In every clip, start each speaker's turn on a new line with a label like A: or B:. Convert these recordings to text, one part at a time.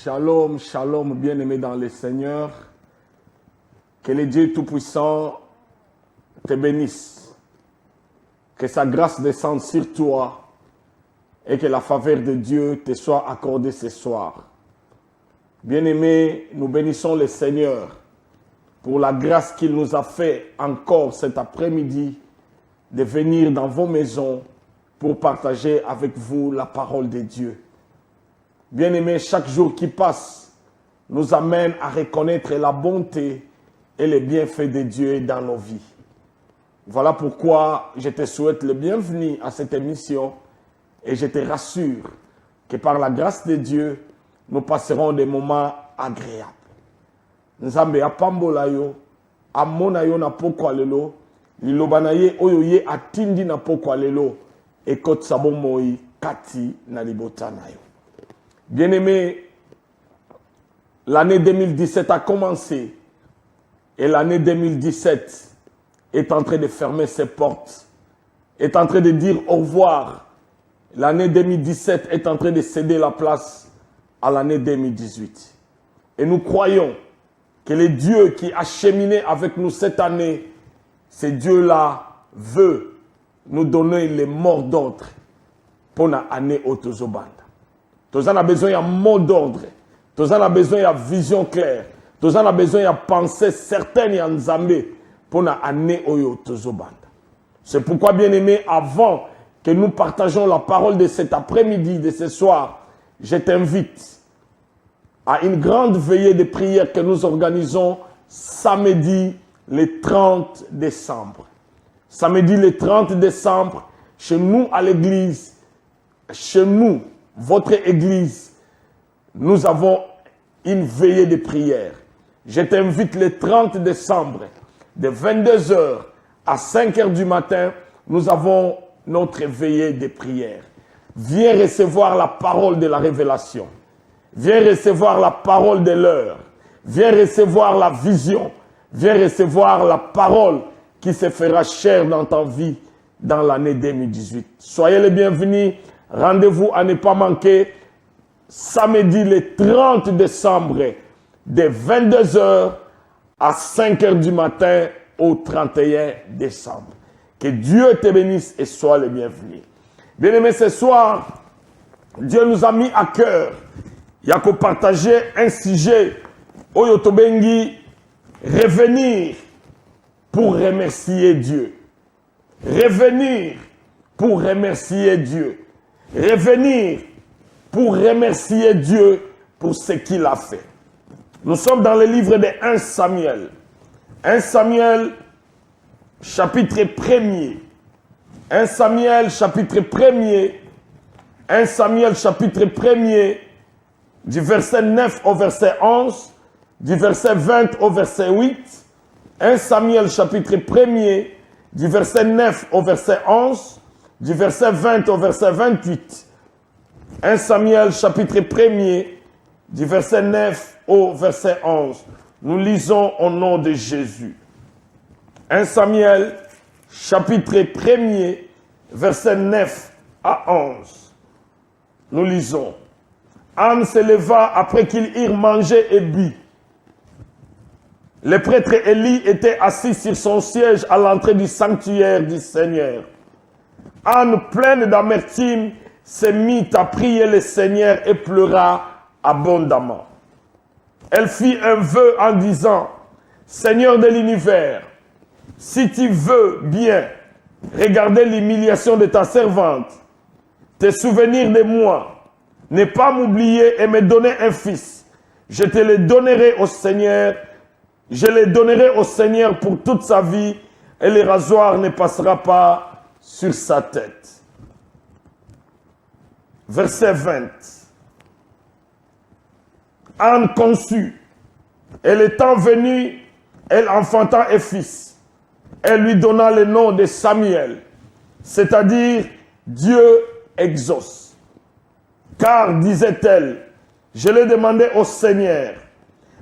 A: Shalom, shalom, bien-aimé dans le Seigneur. Que le Dieu Tout-Puissant te bénisse. Que sa grâce descende sur toi et que la faveur de Dieu te soit accordée ce soir. Bien-aimé, nous bénissons le Seigneur pour la grâce qu'il nous a fait encore cet après-midi de venir dans vos maisons pour partager avec vous la parole de Dieu. Bien-aimés, chaque jour qui passe nous amène à reconnaître la bonté et les bienfaits de Dieu dans nos vies. Voilà pourquoi je te souhaite le bienvenu à cette émission et je te rassure que par la grâce de Dieu, nous passerons des moments agréables. Nzambe apambola yo, amona yo na pokwa lelo, liloba na ye oyo ye atindi na pokwa lelo, ekot sabo moi kati na libota na yo. Bien-aimé, l'année 2017 a commencé et l'année 2017 est en train de fermer ses portes, est en train de dire au revoir. L'année 2017 est en train de céder la place à l'année 2018. Et nous croyons que le Dieu qui a cheminé avec nous cette année, ce Dieu-là veut nous donner les mots d'ordre pour l'année Otozobanda. Tous en a besoin d'un mot d'ordre. Tous en a besoin d'une vision claire. Tous en a besoin d'une pensée certaine en Nzambe pour l'année Otozobanda. C'est pourquoi, bien aimé, avant que nous partageons la parole de cet après-midi, de ce soir, je t'invite à une grande veillée de prière que nous organisons samedi le 30 décembre. Samedi le 30 décembre, chez nous à l'église, chez nous, votre église, nous avons une veillée de prière. Je t'invite le 30 décembre, de 22h à 5h du matin, nous avons notre veillée de prière. Viens recevoir la parole de la révélation. Viens recevoir la parole de l'heure. Viens recevoir la vision. Viens recevoir la parole qui se fera chair dans ta vie dans l'année 2018. Soyez les bienvenus. Rendez-vous à ne pas manquer samedi le 30 décembre de 22h à 5h du matin au 31 décembre. Que Dieu te bénisse et sois le bienvenu. Bien-aimés, ce soir, Dieu nous a mis à cœur. Il y a qu'à partager un sujet. Oyotobengi, revenir pour remercier Dieu. Revenir pour remercier Dieu. Revenir pour remercier Dieu pour ce qu'il a fait. Nous sommes dans le livre de 1 Samuel. 1 Samuel, chapitre 1er. 1 Samuel, chapitre 1er. 1 Samuel, chapitre 1er, du verset 9 au verset 11, du verset 20 au verset 8. 1 Samuel, chapitre 1er, du verset 9 au verset 11, du verset 20 au verset 28. 1 Samuel, chapitre 1er, du verset 9 au verset 11. Nous lisons au nom de Jésus. 1 Samuel, chapitre 1er, verset 9 à 11. Nous lisons. Anne se leva après qu'ils eurent mangé et bu. Le prêtre Élie était assis sur son siège à l'entrée du sanctuaire du Seigneur. Anne, pleine d'amertume, se mit à prier le Seigneur et pleura abondamment. Elle fit un vœu en disant, « Seigneur de l'univers, si tu veux bien regarder l'humiliation de ta servante, te souvenir de moi, ne pas m'oublier et me donner un fils, je te le donnerai au Seigneur, je le donnerai au Seigneur pour toute sa vie et le rasoir ne passera pas sur sa tête. » Verset 20. Anne conçut, et le temps venu, elle enfanta un fils. Elle lui donna le nom de Samuel, c'est-à-dire Dieu exauce. Car, disait-elle, je l'ai demandé au Seigneur.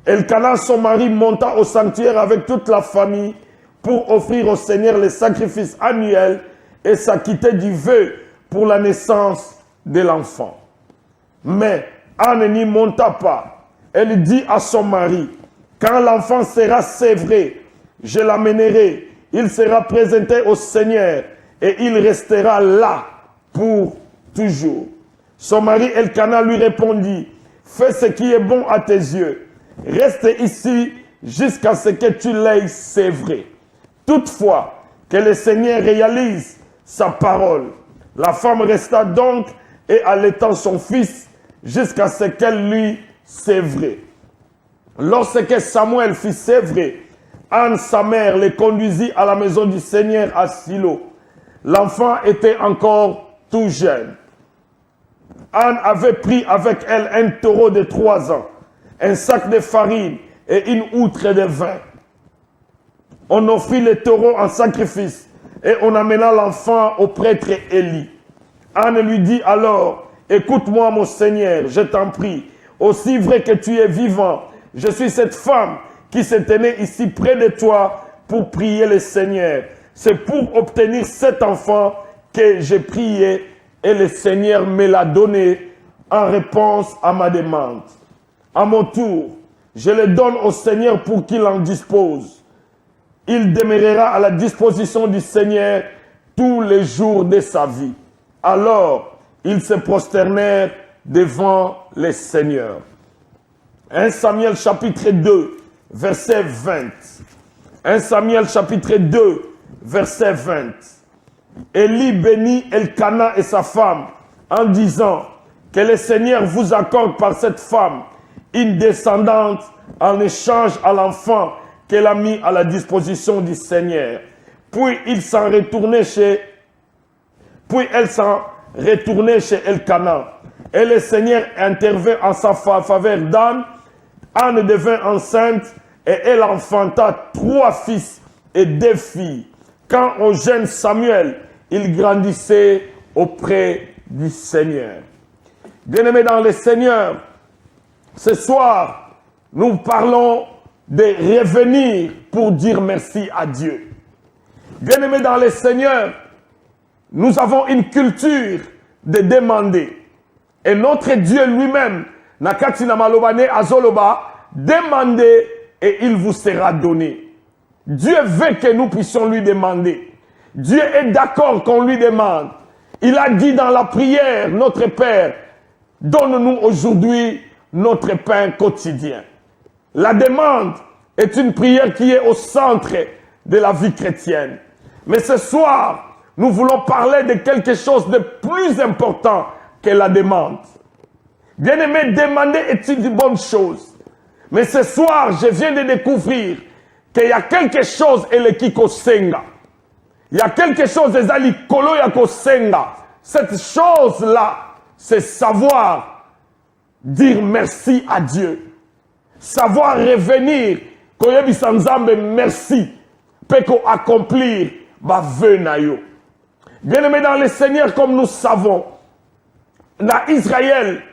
A: Elkana, son mari, monta au sanctuaire avec toute la famille pour offrir au Seigneur les sacrifices annuels et s'acquitter du vœu pour la naissance de l'enfant. Mais Anne n'y monta pas. Elle dit à son mari, quand l'enfant sera sévré, je l'amènerai. Il sera présenté au Seigneur et il restera là pour toujours. Son mari Elkana lui répondit, fais ce qui est bon à tes yeux. Reste ici jusqu'à ce que tu l'aies sévré. Toutefois, que le Seigneur réalise sa parole. La femme resta donc et allaitant son fils jusqu'à ce qu'elle lui sévré. Lorsque Samuel fut sévré, Anne, sa mère, le conduisit à la maison du Seigneur à Silo. L'enfant était encore tout jeune. Anne avait pris avec elle un taureau de 3 ans, un sac de farine et une outre de vin. On offrit le taureau en sacrifice et on amena l'enfant au prêtre Élie. Anne lui dit alors, écoute-moi mon Seigneur, je t'en prie, aussi vrai que tu es vivant, je suis cette femme qui se tenait ici près de toi pour prier le Seigneur. C'est pour obtenir cet enfant que j'ai prié et le Seigneur me l'a donné en réponse à ma demande. À mon tour, je le donne au Seigneur pour qu'il en dispose. Il demeurera à la disposition du Seigneur tous les jours de sa vie. Alors, ils se prosternèrent devant le Seigneur. 1 Samuel chapitre 2, verset 20. 1 Samuel chapitre 2, verset 20. Élie bénit Elkana et sa femme en disant que le Seigneur vous accorde par cette femme une descendante en échange à l'enfant qu'elle a mis à la disposition du Seigneur. Puis elle s'en retournait chez Elkana. Et le Seigneur intervint en sa faveur d'Anne. Anne devint enceinte et elle enfanta 3 fils et 2 filles. Quand au jeune Samuel, il grandissait auprès du Seigneur. Bien-aimés dans le Seigneur, ce soir, nous parlons de revenir pour dire merci à Dieu. Bien-aimés dans le Seigneur, nous avons une culture de demander. Et notre Dieu lui-même, Nakati na malobane azoloba, demandez et il vous sera donné. Dieu veut que nous puissions lui demander. Dieu est d'accord qu'on lui demande. Il a dit dans la prière, notre Père, donne-nous aujourd'hui notre pain quotidien. La demande est une prière qui est au centre de la vie chrétienne. Mais ce soir, nous voulons parler de quelque chose de plus important que la demande. Bien-aimé, demander est une bonne chose. Mais ce soir, je viens de découvrir qu'il y a quelque chose qui kosenga. Il y a quelque chose ezali kolo ya kosenga. Cette chose-là, c'est savoir dire merci à Dieu. Savoir revenir, koyebisa nzambe merci, peko accomplir ba vœu na yo. Bien-aimé dans le Seigneur, comme nous savons, dans Israël,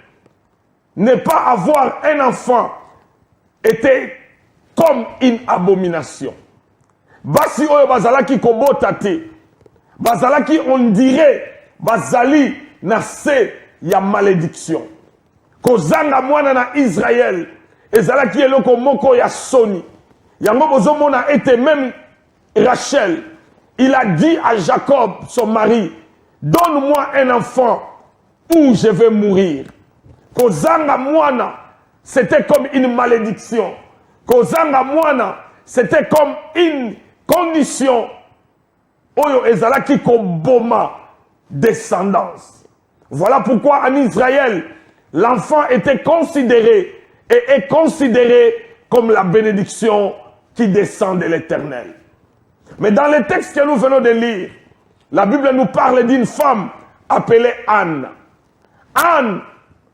A: ne pas avoir un enfant était comme une abomination. Basi oyo bazalaki kobota te. Bazalaki on dirait bazali na se ya malédiction. Kozanga mwana na Israël ezalaki eloko moko ya soni. Yango bozomona était même Rachel. Il a dit à Jacob, son mari, donne-moi un enfant ou je vais mourir. Kozanga mwana, c'était comme une malédiction. Kozanga mwana, c'était comme une condition. Oyo ezalaki koboma descendance. Voilà pourquoi en Israël, l'enfant était considéré et est considéré comme la bénédiction qui descend de l'Éternel. Mais dans le texte que nous venons de lire, la Bible nous parle d'une femme appelée Anne. Anne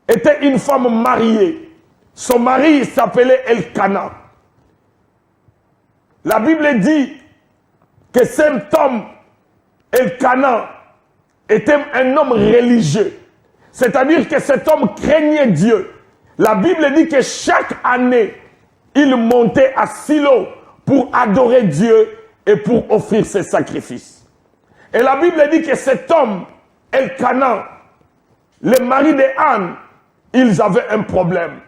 A: était une femme mariée. Son mari s'appelait Elkana. La Bible dit que cet homme, Elkana, était un homme religieux. C'est-à-dire que cet homme craignait Dieu. La Bible dit que chaque année, il montait à Silo pour adorer Dieu et pour offrir ses sacrifices. Et la Bible dit que cet homme, Elkana, le mari de Anne, ils avaient un problème.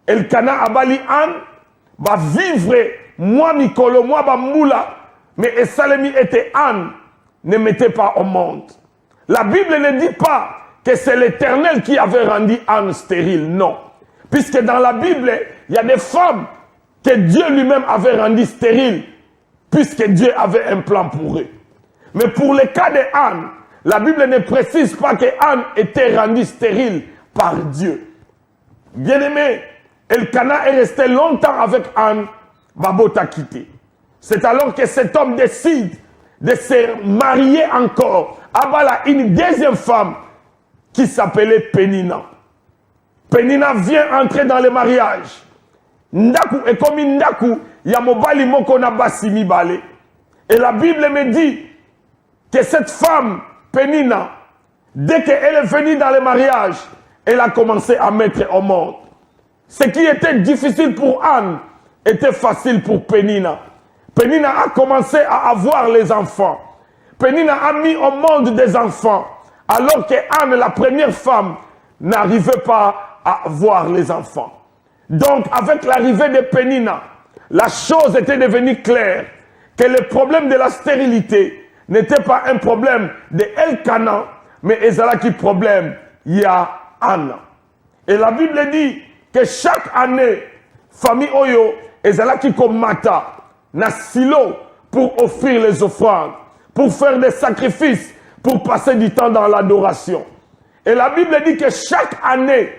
A: Elkana abali Anne va vivre moi mikolo moi ba moula, mais Esalemi était Anne ne mettait pas au monde. La Bible ne dit pas que c'est l'Éternel qui avait rendu Anne stérile, non. Puisque dans la Bible, il y a des femmes que Dieu lui-même avait rendues stériles, puisque Dieu avait un plan pour eux. Mais pour le cas de Anne, la Bible ne précise pas que Anne était rendue stérile par Dieu. Bien-aimé, Elkana est resté longtemps avec Anne, Babot a quitté. C'est alors que cet homme décide de se marier encore. Abala une deuxième femme qui s'appelait Pénina. Pénina vient entrer dans le mariage. Ndaku est comme Ndaku, Yamobali Moko na basimi bale. Et la Bible me dit que cette femme, Pénina, dès qu'elle est venue dans le mariage, elle a commencé à mettre au monde. Ce qui était difficile pour Anne était facile pour Pénina. Pénina a commencé à avoir les enfants. Pénina a mis au monde des enfants, alors que Anne, la première femme, n'arrivait pas à avoir les enfants. Donc, avec l'arrivée de Pénina, la chose était devenue claire, que le problème de la stérilité n'était pas un problème de Elkana, mais ezalaki problème, il y a Anne. Et la Bible dit que chaque année, famille Oyo, ezalaki comme Mata, na silo pour offrir les offrandes, pour faire des sacrifices, pour passer du temps dans l'adoration. Et la Bible dit que chaque année,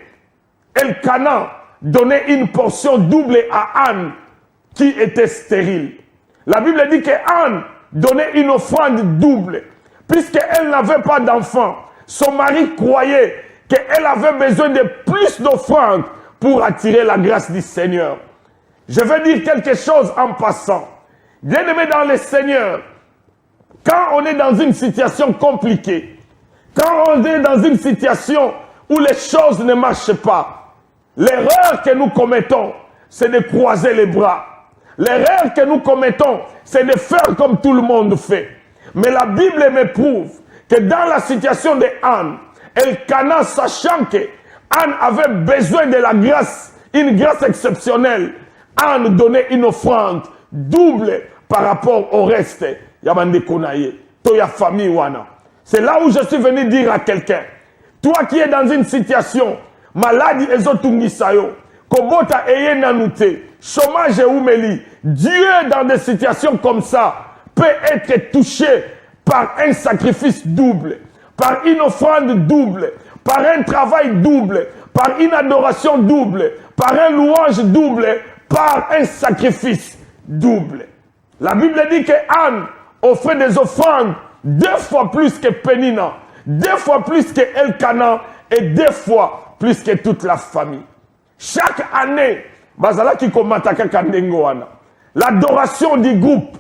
A: Elkana donnait une portion double à Anne qui était stérile. La Bible dit que Anne donnait une offrande double, puisqu'elle n'avait pas d'enfant. Son mari croyait qu'elle avait besoin de plus d'offrandes pour attirer la grâce du Seigneur. Je vais dire quelque chose en passant. Bien-aimé dans le Seigneur, quand on est dans une situation compliquée, quand on est dans une situation où les choses ne marchent pas, l'erreur que nous commettons, c'est de croiser les bras. L'erreur que nous commettons, c'est de faire comme tout le monde fait. Mais la Bible me prouve que dans la situation de Anne, Elkana, sachant que Anne avait besoin de la grâce, une grâce exceptionnelle, Anne donnait une offrande double par rapport au reste. C'est là où je suis venu dire à quelqu'un, toi qui es dans une situation, maladie ezotungisayo, kobota eye nanute, chômage oumeli, Dieu dans des situations comme ça peut être touché par un sacrifice double, par une offrande double, par un travail double, par une adoration double, par un louange double, par un sacrifice double. La Bible dit que Anne offrait des offrandes 2 fois plus que Pénina, 2 fois plus que Elkana et 2 fois plus que toute la famille. Chaque année, l'adoration du groupe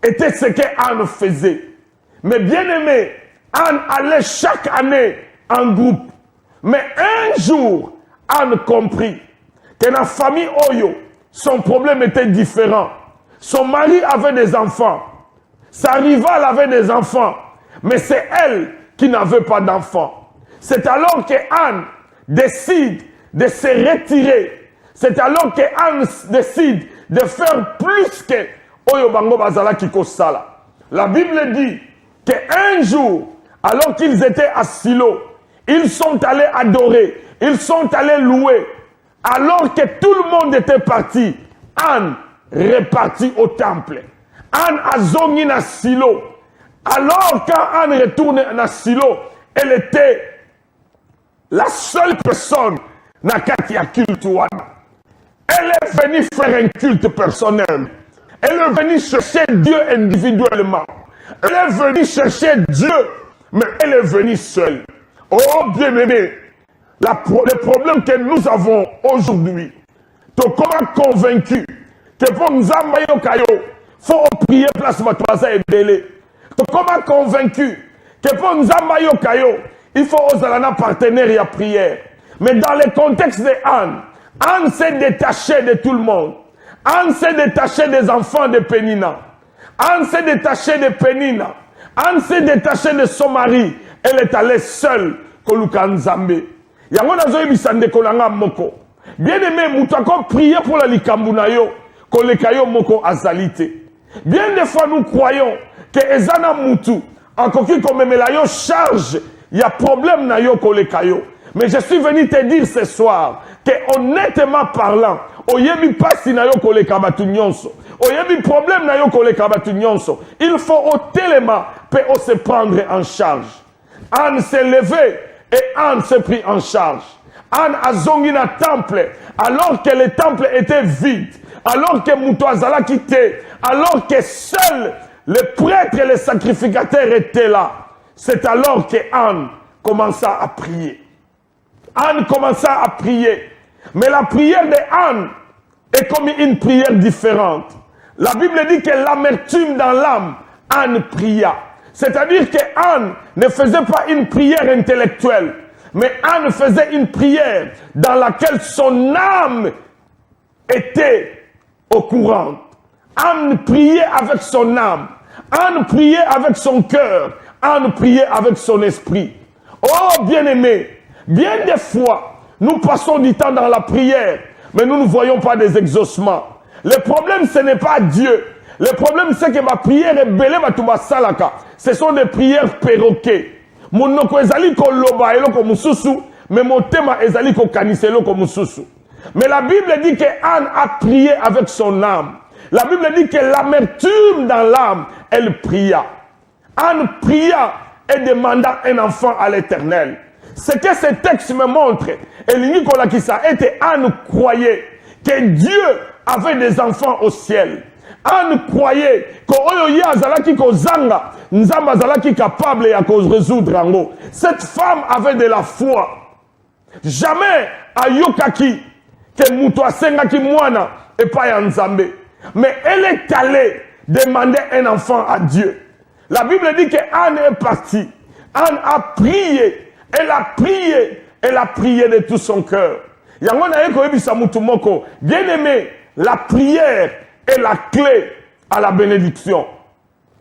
A: était ce que Anne faisait. Mais bien aimé, Anne allait chaque année en groupe. Mais un jour, Anne comprit que dans la famille Oyo, son problème était différent. Son mari avait des enfants. Sa rivale avait des enfants. Mais c'est elle qui n'avait pas d'enfants. C'est alors que Anne décide de se retirer. C'est alors que Anne décide de faire plus que Oyo Bango Bazala Kikosala. La Bible dit qu'un jour, alors qu'ils étaient à Silo, ils sont allés adorer, ils sont allés louer. Alors que tout le monde était parti, Anne repartit au temple. Anne a zongi na Silo. Alors quand Anne retourne à Silo, elle était la seule personne na katia culte wana. Elle est venue faire un culte personnel. Elle est venue chercher Dieu individuellement. Elle est venue chercher Dieu, mais elle est venue seule. Oh bien-aimé, le problème que nous avons aujourd'hui, tu comment convaincu que pour nous amener kayo, faut prier place matwaza et belé. Tu comment convaincu que pour nous amener kayo, il faut aux alana partenaire et à prière. Mais dans le contexte de Anne, Anne s'est détachée de tout le monde. Anne s'est détachée des enfants de Pénina. Anne s'est détachée de Pénina. Anne s'est détachée de son mari. Elle est allée seule, Koluka Nzambe. Yango nazoyebisa ndeko nanga moko. Bien aimé, moutako prier pour la likambu na yo, koleka yo moko azalite. Bien des fois nous croyons que ezana moutou, akoki komemela yo charge, il y a problème na yo koleka yo. Mais je suis venu te dire ce soir que honnêtement parlant, oyebi pasi na yo koleka batu nyonso. Oyebi problème na yo koleka batu nyonso. Il faut au téléma pe o se prendre en charge. Anne s'est levé et Anne s'est pris en charge. Anne a zongi na temple alors que le temple était vide, alors que Mouto Azala quitté, alors que seuls les prêtres et les sacrificateurs étaient là. C'est alors que Anne commença à prier. Anne commença à prier. Mais la prière de Anne est comme une prière différente. La Bible dit que l'amertume dans l'âme, Anne pria. C'est-à-dire que Anne ne faisait pas une prière intellectuelle, mais Anne faisait une prière dans laquelle son âme était au courant. Anne priait avec son âme. Anne priait avec son cœur. Anne priait avec son esprit. Oh bien-aimé, bien des fois, nous passons du temps dans la prière, mais nous ne voyons pas des exaucements. Le problème, ce n'est pas Dieu. Le problème, c'est que ma prière est belée, salaka. Ce sont des prières perroquets. Mon noko ezali ko loba eloko mususu, mais mon thème ezali ko kanise eloko mususu. Mais la Bible dit que Anne a prié avec son âme. La Bible dit que l'amertume dans l'âme, elle pria. Anne pria et demanda un enfant à l'Éternel. Ce que ce texte me montre, et Nicolas qui ça était, Anne croyait que Dieu avait des enfants au ciel. Anne croyait que Oyoya Azalaki Kozanga, Nzamba Azalaki capable de résoudre en haut. Cette femme avait de la foi. Jamais à Yokaki, que Moutoua Sengaki Mouana et pas Yanzambe. Mais elle est allée demander un enfant à Dieu. La Bible dit que Anne est partie. Anne a prié. Elle a prié. Elle a prié de tout son cœur. Bien aimé, la prière est la clé à la bénédiction.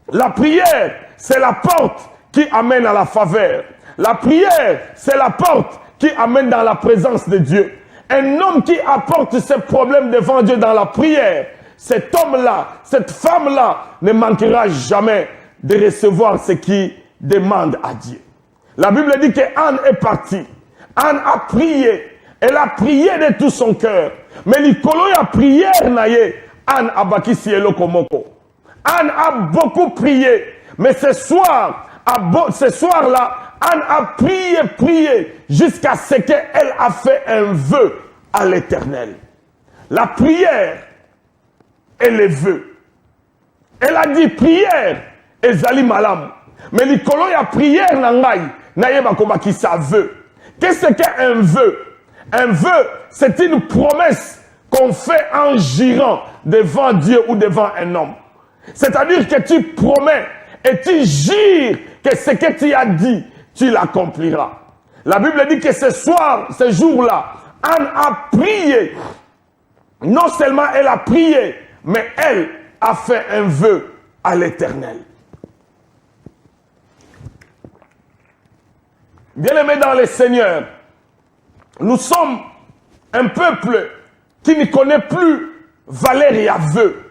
A: La prière, c'est la porte qui amène à la faveur. La prière, c'est la porte qui amène dans la présence de Dieu. Un homme qui apporte ses problèmes devant Dieu dans la prière, cet homme-là, cette femme-là ne manquera jamais de recevoir ce qu'il demande à Dieu. La Bible dit que Anne est partie. Anne a prié. Elle a prié de tout son cœur. Mais l'ikolo a prié, Anne a baki sielo komoko. Anne a beaucoup prié. Mais ce soir-là, Anne a prié jusqu'à ce qu'elle a fait un vœu à l'Éternel. La prière et les vœux. Elle a dit prière et zali malam. Mais l'ikolo a prière nangai, nayeba komaki sa vœu. Qu'est-ce qu'un vœu? Un vœu, c'est une promesse qu'on fait en girant devant Dieu ou devant un homme. C'est-à-dire que tu promets et tu jures que ce que tu as dit, tu l'accompliras. La Bible dit que ce soir, ce jour-là, Anne a prié. Non seulement elle a prié, mais elle a fait un vœu à l'Éternel. Bien-aimés dans le Seigneur, nous sommes un peuple qui ne connaît plus valeur et vœu.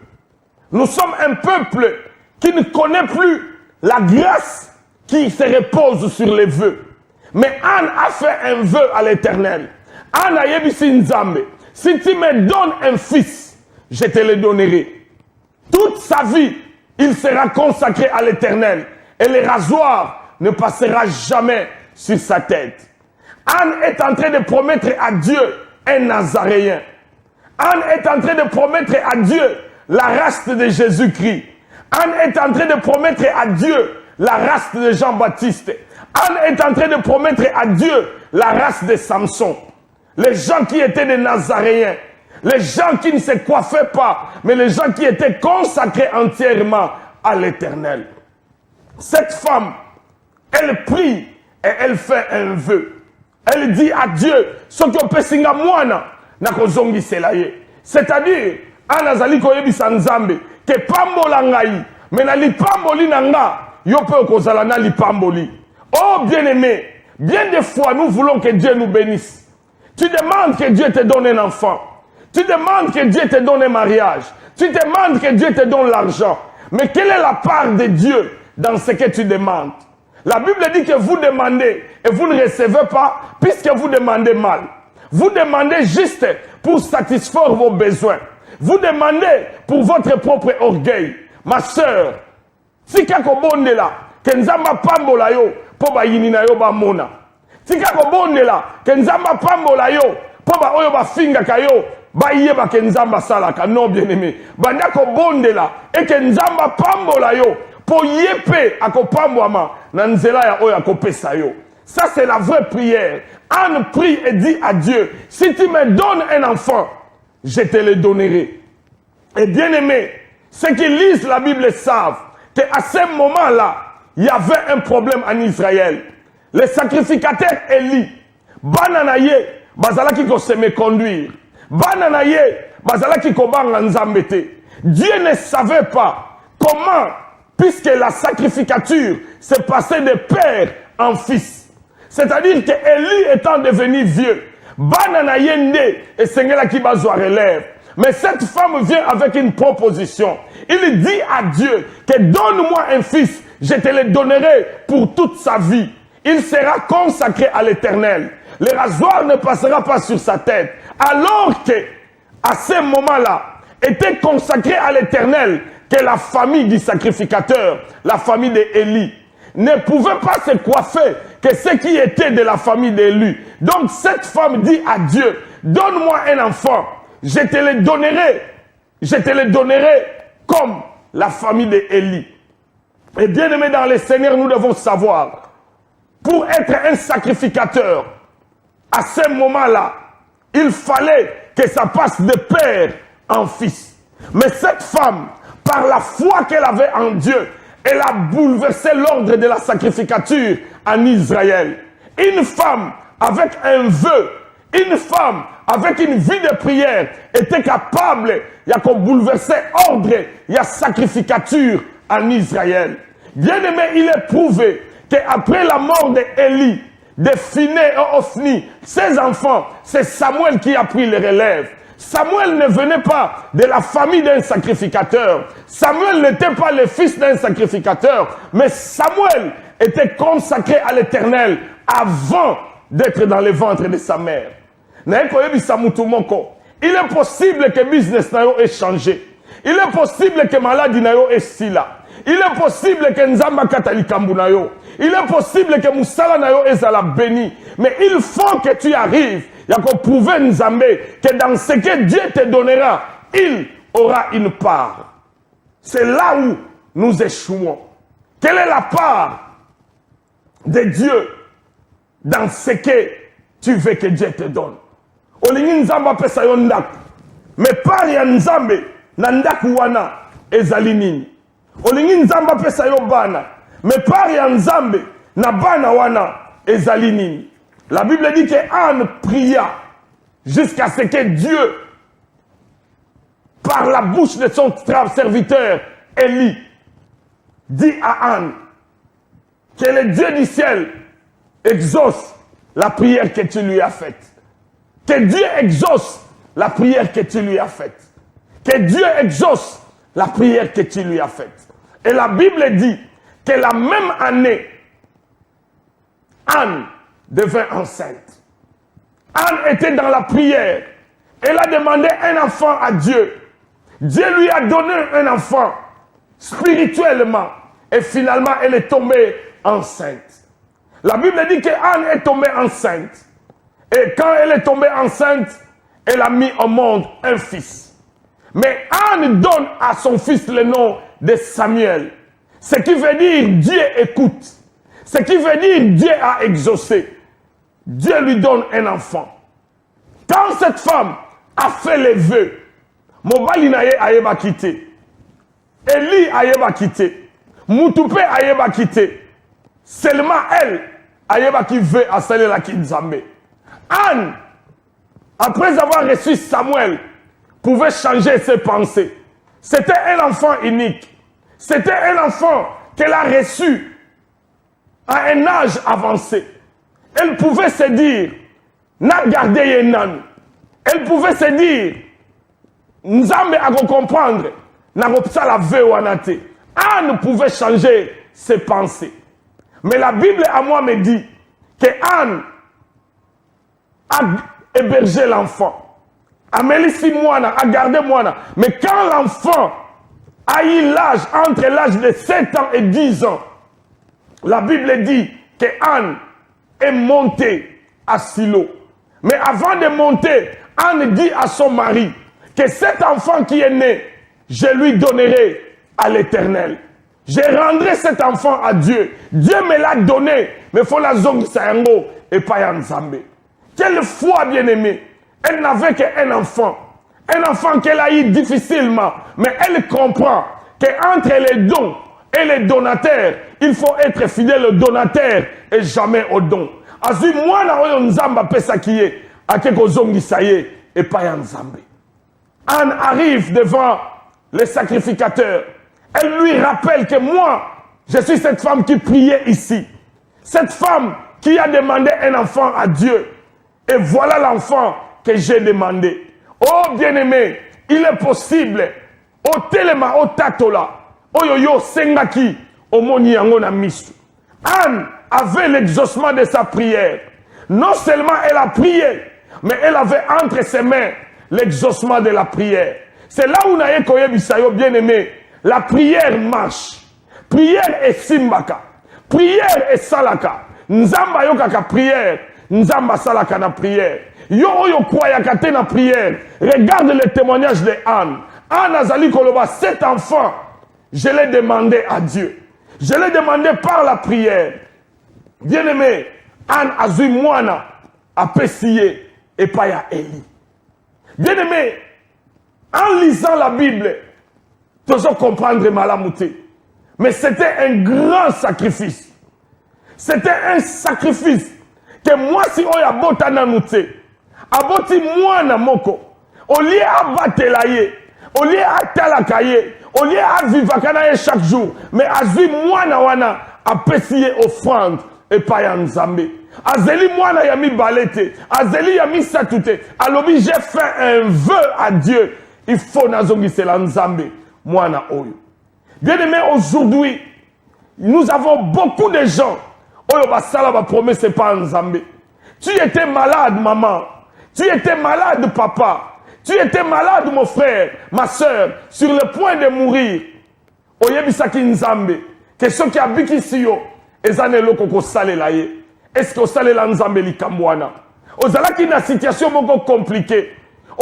A: Nous sommes un peuple qui ne connaît plus la grâce qui se repose sur les vœux. Mais Anne a fait un vœu à l'Éternel. Anne a yebisi Nzambe. Si tu me donnes un fils, je te le donnerai. Toute sa vie, il sera consacré à l'Éternel. Et le rasoir ne passera jamais sur sa tête. Anne est en train de promettre à Dieu un Nazaréen. Anne est en train de promettre à Dieu la race de Jésus-Christ. Anne est en train de promettre à Dieu la race de Jean-Baptiste. Anne est en train de promettre à Dieu la race de Samson. Les gens qui étaient des Nazaréens. Les gens qui ne se coiffaient pas, mais les gens qui étaient consacrés entièrement à l'Éternel. Cette femme, elle prie et elle fait un vœu. Elle dit à Dieu, ce que peut singa moana, na kozongi selaye. C'est-à-dire, anazali koyebisa Nzambe, que pambola ngai, mais na lipamboli nanga, yo pe kozala na lipamboli. Oh bien-aimé, Bien des fois, nous voulons que Dieu nous bénisse. Tu demandes que Dieu te donne un enfant. Tu demandes que Dieu te donne un mariage. Tu demandes que Dieu te donne l'argent. Mais quelle est la part de Dieu dans ce que tu demandes? La Bible dit que vous demandez et vous ne recevez pas puisque vous demandez mal. Vous demandez juste pour satisfaire vos besoins. Vous demandez pour votre propre orgueil. Ma sœur, si kako bonde la, que nzamba pambola yo, po ba yini na yo ba mona. Si kako bonde la, que nzamba pambola yo, po ba oyo ba finga kayo, ba yeba ke nzamba salaka. Non, bien aimé. Banda ko bonde la, et que nzamba pambola yo, po yepe ako pambwama, na nzela ya oyo ako pesa yo. Ça, c'est la vraie prière. Anne prie et dit à Dieu, si tu me donnes un enfant, je te le donnerai. Et bien aimé, ceux qui lisent la Bible savent qu'à ce moment-là, il y avait un problème en Israël. Les sacrificateurs Élie, bananaye, bazalaki ko se méconduire. Bananaye, bazalaki ko banga nzambete. Dieu ne savait pas comment, puisque la sacrificature s'est passée de père en fils. C'est-à-dire que Élie étant devenu vieux, bananaye nde et sengela ki bazwa relève. Mais cette femme vient avec une proposition. Il dit à Dieu que donne-moi un fils, je te le donnerai pour toute sa vie. Il sera consacré à l'Éternel. Le rasoir ne passera pas sur sa tête. Alors que, à ce moment-là, était consacré à l'Éternel que la famille du sacrificateur, la famille d'Élie, ne pouvait pas se coiffer que ceux qui étaient de la famille d'Élie. Donc cette femme dit à Dieu, donne-moi un enfant, je te le donnerai comme la famille d'Élie. Et bien aimé dans le Seigneur, nous devons savoir, pour être un sacrificateur, à ce moment-là, il fallait que ça passe de père en fils. Mais cette femme, par la foi qu'elle avait en Dieu, elle a bouleversé l'ordre de la sacrificature en Israël. Une femme avec un vœu, une femme avec une vie de prière était capable de bouleverser l'ordre de la sacrificature en Israël. Bien aimé, il est prouvé qu'après la mort d'Élie, de Phiné et Ophni, ses enfants, c'est Samuel qui a pris les relèves. Samuel ne venait pas de la famille d'un sacrificateur. Samuel n'était pas le fils d'un sacrificateur, mais Samuel était consacré à l'Éternel avant d'être dans le ventre de sa mère. Il est possible que business ait changé. Il est possible que maladie ait sila. Il est possible que Nzamba Katalikambu nayo. Il est possible que Moussala nayo ezala béni. Mais il faut que tu arrives. Il y a qu'on prouve Nzambé que dans ce que Dieu te donnera, il aura une part. C'est là où nous échouons. Quelle est la part de Dieu dans ce que tu veux que Dieu te donne? Olingi Nzamba pesa yo ndaku. Mais par ya Nzambe na ndaku wana ezali nini? Olingi Nzamba pesa yo bana. Mais par ya Nzambe na bana wana ezali nini? La Bible dit que Anne pria jusqu'à ce que Dieu, par la bouche de son serviteur Élie, dit à Anne que le Dieu du ciel exauce la prière que tu lui as faite. Que Dieu exauce la prière que tu lui as faite. Que Dieu exauce la prière que tu lui as faite. Et la Bible dit que la même année, Anne devint enceinte. Anne était dans la prière. Elle a demandé un enfant à Dieu. Dieu lui a donné un enfant spirituellement. Et finalement, elle est tombée enceinte. La Bible dit que Anne est tombée enceinte. Et quand elle est tombée enceinte, elle a mis au monde un fils. Mais Anne donne à son fils le nom de Samuel. Ce qui veut dire Dieu écoute. Ce qui veut dire Dieu a exaucé. Dieu lui donne un enfant. Quand cette femme a fait les vœux, Mobali naye ayeba quitté. Élie ayeba quitté. Moutoupé ayeba quitté. Seulement elle ayeba qui veut à celle la Kinzambe. Anne, après avoir reçu Samuel, pouvait changer ses pensées. C'était un enfant unique. C'était un enfant qu'elle a reçu à un âge avancé. Elle pouvait se dire, n'a gardé yenan. Elle pouvait se dire, Nzambe a comprendre, n'a pas la vewanate. Anne pouvait changer ses pensées. Mais la Bible à moi me dit que Anne a hébergé l'enfant. Amélie Moana a gardé Moana. Mais quand l'enfant a eu l'âge, entre l'âge de 7 ans et 10 ans, la Bible dit que Anne est montée à Silo. Mais avant de monter, Anne dit à son mari que cet enfant qui est né, je lui donnerai à l'Éternel. Je rendrai cet enfant à Dieu. Dieu me l'a donné, mais il faut la zongue sayango et pas Yanzambe. Quelle foi, bien-aimée. Elle n'avait qu'un enfant. Un enfant qu'elle a eu difficilement. Mais elle comprend qu'entre les dons et les donateurs, il faut être fidèle au donateur et jamais au don. Azu moi na oyo nzamba pesa kiye akeko zongi saye et pas Yanzambe. Anne arrive devant le sacrificateur. Elle lui rappelle que moi, je suis cette femme qui priait ici. Cette femme qui a demandé un enfant à Dieu. Et voilà l'enfant que j'ai demandé. Oh bien-aimé, il est possible. Au telema, au tatola, au yo-yo, sengaki, au moni yango na misu. Anne avait l'exaucement de sa prière. Non seulement elle a prié, mais elle avait entre ses mains l'exaucement de la prière. C'est là où naye koye bisayo, bien-aimé. La prière marche. Prière est simbaka. Prière est salaka. Nzamba yo kaka prière. Nzamba salaka na prière. Yo oyo kwayaka te na prière. Regarde le témoignage de Anne. Anne azali koloba, cet enfant, je l'ai demandé à Dieu. Je l'ai demandé par la prière. Bien-aimé, Anne azui moana a pessié et pas ya Eli. Bien-aimé, en lisant la Bible, toujours comprendre Malamouté. Mais c'était un grand sacrifice. C'était un sacrifice que moi, si on y a bota nanouté, aboti moi na moko, au lieu à battre laye, au lieu à talakaye, au lieu à vivre chaque jour, mais azui moi na wana a pessier offrande et pas yanzambe. Azeli moi na yami balete, azeli yami satute, alobi j'ai fait un vœu à Dieu, il faut nazongi c'est l'anzambe. Moana oyo. Bien-aimé, aujourd'hui, nous avons beaucoup de gens. Oyo basala ba promesse c'est pas Nzambe. Tu étais malade, maman. Tu étais malade, papa. Tu étais malade, mon frère, ma soeur, sur le point de mourir. Oyebisaki Nzambe. Que ceux qui habitent ici, ezane loko ko sale la ye. Est-ce que sale la Nzambe li kambwana? Ozalaki na situation beaucoup compliquée.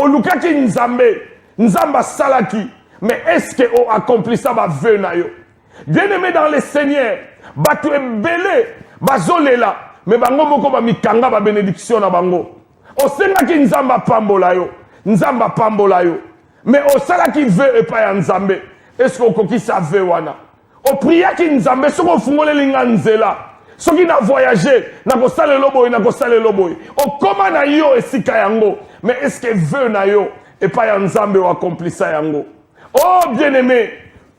A: Olukaki Nzambe. Nzamba salaki. Mais est-ce qu'on accomplit ça, bien-aimé dans le Seigneur, batu ebele, bazolela, mais bango moko ba mikanga ba bénédiction na bango. O senga ki nzamba pambola yo, mais o sala ki veut et pas nzambe. Est-ce qu'on koki sa veut wana? O priya ki nzambe, soko fungole linga nzela. Soki na voyager, na ko sale loboy. O koma na yo esika yango, mais est-ce que veut na yo et pas nzambe o accomplit ça yango? Oh bien-aimé,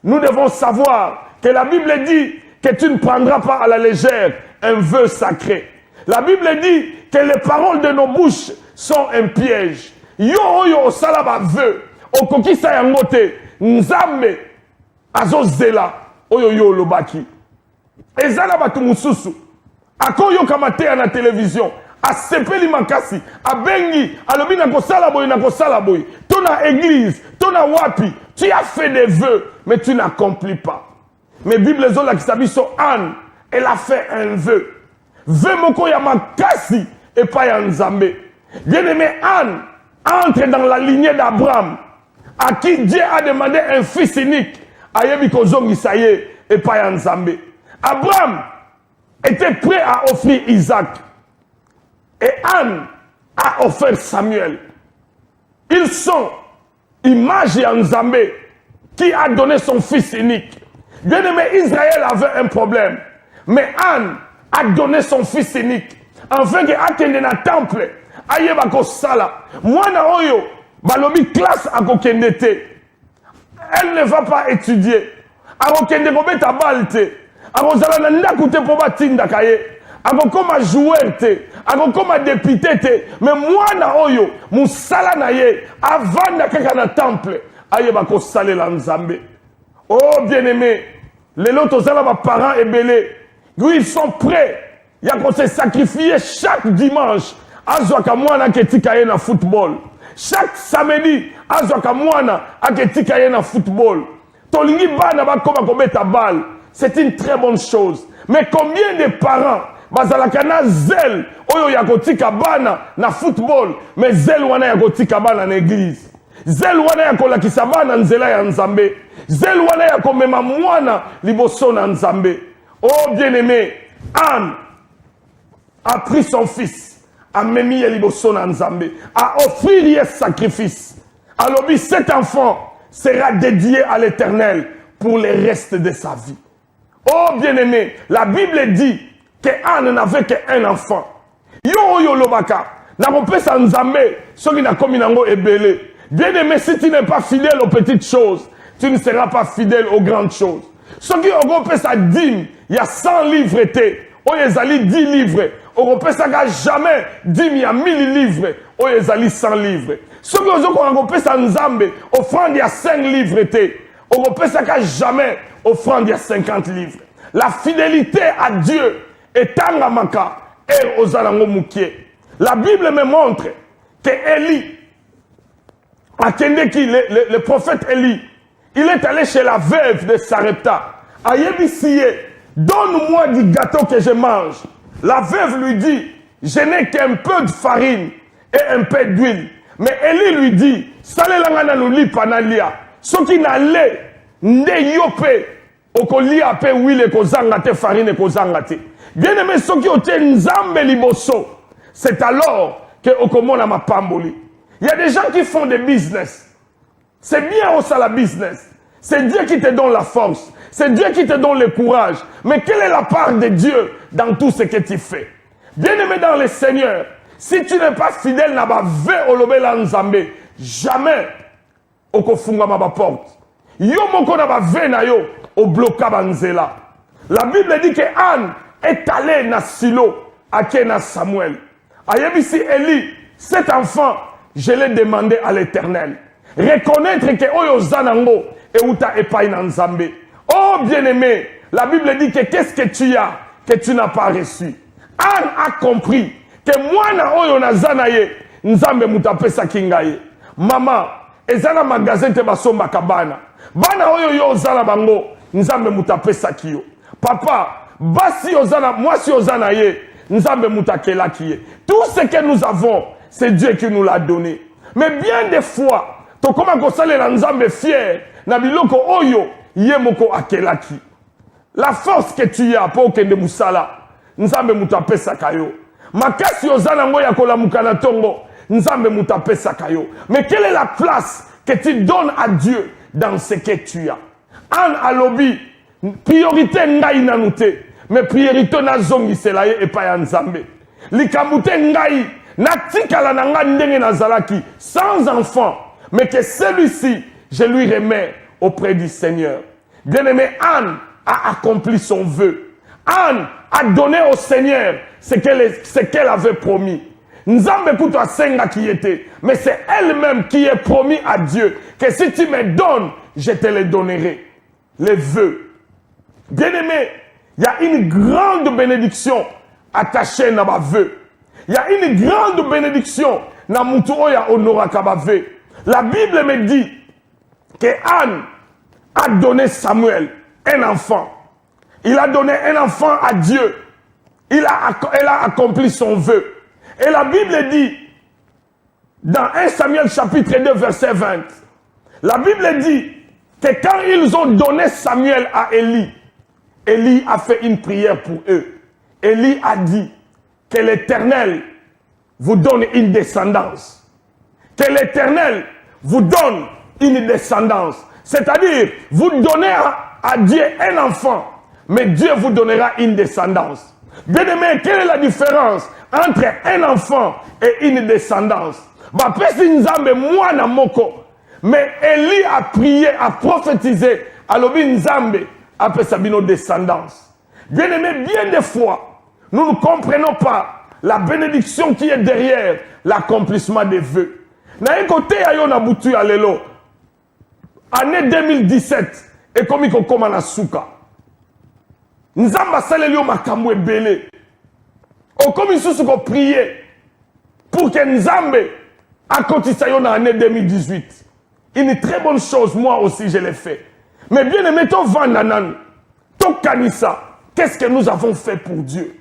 A: nous devons savoir que la Bible dit que tu ne prendras pas à la légère un vœu sacré. La Bible dit que les paroles de nos bouches sont un piège. Yo oyo salaba vœu, okokisa yangote, nzambe azozela oyo yo lobaki. Ezala batu mususu, akoyo kamate na télévision. A sepeli makasi, a bengi, alobi na kosala boy, tona église, tona wapi, tu as fait des vœux, mais tu n'accomplis pas. Mais Bible zola qui s'habille sur Anne, elle a fait un vœu. Vœu moko ya makasi et pas ya nzambe. Bien-aimé, Anne entre dans la lignée d'Abraham, à qui Dieu a demandé un fils unique, ayebi kozongi saye et pas ya nzambe. Abraham était prêt à offrir Isaac. Et Anne a offert Samuel. Ils sont image et Nzambe qui a donné son fils unique. Bien-aimé, Israël avait un problème. Mais Anne a donné son fils unique. Afin que akende na temple, aye bako sala. Mwana oyo, balobi classe a kokende te. Elle ne va pas étudier. A kokende kobeta balte. A kozala na ndaku te po batinda kaye. akokoma joueur te, akokoma député te, mais mwana oyo musala na ye avanda kaka na temple ayeba ko salela Nzambe. Oh bien-aimé, les lots tozala ba parents ebele, ils sont prêts ya ko se sacrifier chaque dimanche azwaka mwana ketika ye na football. Chaque samedi azwaka mwana aketika ye na football. Tolingi bana bakoma kobeta balle, c'est une très bonne chose. Mais combien de parents bazalaka na zèle oyo ya kotika bana na football, mais zèle wana ya kotika bana na église, zèle wana ya kolakisa bana nzela ya Nzambe, zèle wana ya komema mwana liboso na Nzambe. Oh bien-aimé, Anne a pris son fils, a memi ye liboso na Nzambe, a offrir ye sacrifice. Alors cet enfant sera dédié à l'Éternel pour le reste de sa vie. Oh bien-aimé, la Bible dit que Anne n'avait qu'un enfant. Yo yo lobaka, na kopesa Nzambe, soki na komi nango ebele. Bien-aimé, si tu n'es pas fidèle aux petites choses, tu ne seras pas fidèle aux grandes choses. Soki okopesa dîme, il y a 100 livres te, oyo ezali 10 livres. Okopesaka jamais dîme, il y a 1000 livres, oyo ezali 100 livres. Soki okopesa Nzambe, offrande il y a 5 livres te, okopesaka jamais offrande il y a 50 livres. La fidélité à Dieu est tangamaka et aux alango mukie. La Bible me montre que Élie, le prophète Élie, il est allé chez la veuve de Sarepta. Ayebisiye, donne-moi du gâteau que je mange. La veuve lui dit, je n'ai qu'un peu de farine et un peu d'huile. Mais Élie lui dit, salelanga na panalia. Ce qui n'a lait, nde yope, okolia pe huile kozanga te farine kozanga te. Bien aimé, ce qui ote Nzambe liboso, c'est alors que okomona mapamboli. Il y a des gens qui font des business. C'est bien au la business. C'est Dieu qui te donne la force. C'est Dieu qui te donne le courage. Mais quelle est la part de Dieu dans tout ce que tu fais? Bien-aimé dans le Seigneur, si tu n'es pas fidèle na ba ve olobela Nzambe, jamais okofunga ma porte. Yo moko na ba ve na yo o bloka banzela. La Bible dit que Anne est allée na Silo à Kena Samuel. Ayebisi Élie, cet enfant, je l'ai demandé à l'Éternel. Reconnaître que Oyo Zanango et Uta Epai Nzambe. Oh bien-aimé, la Bible dit que qu'est-ce que tu as que tu n'as pas reçu. Anne a compris que moi na Oyo na Zanaye, Nzambe mutapesa kingaye. Maman, ezana magasin te basomba kabana. Bana Oyo yo zana bango, Nzambe mutapesa kiyo. Papa, basi ozana, moi si ozanaye, Nzambe mutakela kiye. Tout ce que nous avons, c'est Dieu qui nous l'a donné. Mais bien des fois, to koma kosale la Nzambe fier, na biloko oyo, yemoko akelaki. La force que tu as pour kende musala, Nzambe mutapesa kayo. Makasi ozana ngoya kola mukana tongo, Nzambe mutapesa kayo. Mais quelle est la place que tu donnes à Dieu dans ce que tu as? Anne alobi, priorité ngai nanute, mais priorité na zongi selaye et pas Nzambe. Likamute ngai, natikala nanga ndenge nazalaki, sans enfant, mais que celui-ci, je lui remets auprès du Seigneur. Bien-aimé, Anne a accompli son vœu. Anne a donné au Seigneur ce qu'elle avait promis. Nzambe kuto senga qui était, mais c'est elle-même qui est promis à Dieu que si tu me donnes, je te les donnerai. Les vœux. Bien-aimé, il y a une grande bénédiction attachée à ma vœu. Il y a une grande bénédiction na mutu oya honora kabave. La Bible me dit que Anne a donné Samuel un enfant. Il a donné un enfant à Dieu. Elle a accompli son vœu. Et la Bible dit, dans 1 Samuel chapitre 2 verset 20, la Bible dit que quand ils ont donné Samuel à Élie, Élie a fait une prière pour eux. Élie a dit que l'Éternel vous donne une descendance. Que l'Éternel vous donne une descendance. C'est-à-dire, vous donnez à Dieu un enfant, mais Dieu vous donnera une descendance. Bien-aimé, quelle est la différence entre un enfant et une descendance? Mais Élie a prié, a prophétisé, alobi Nzambe a fait sa descendance. Bien-aimé, bien des fois, Nous ne comprenons pas la bénédiction qui est derrière l'accomplissement des vœux. Na écoute ayo na butu ya lelo. Année 2017 et comme il koma na suka. Nzamba saleli yo makambo ebele. O comme isusu ko prier pour que Nzambe akotisa yo na année 2018. Une très bonne chose, moi aussi je l'ai fait. Mais bien aimé, ton vandanan, ton kanissa, qu'est-ce que nous avons fait pour Dieu?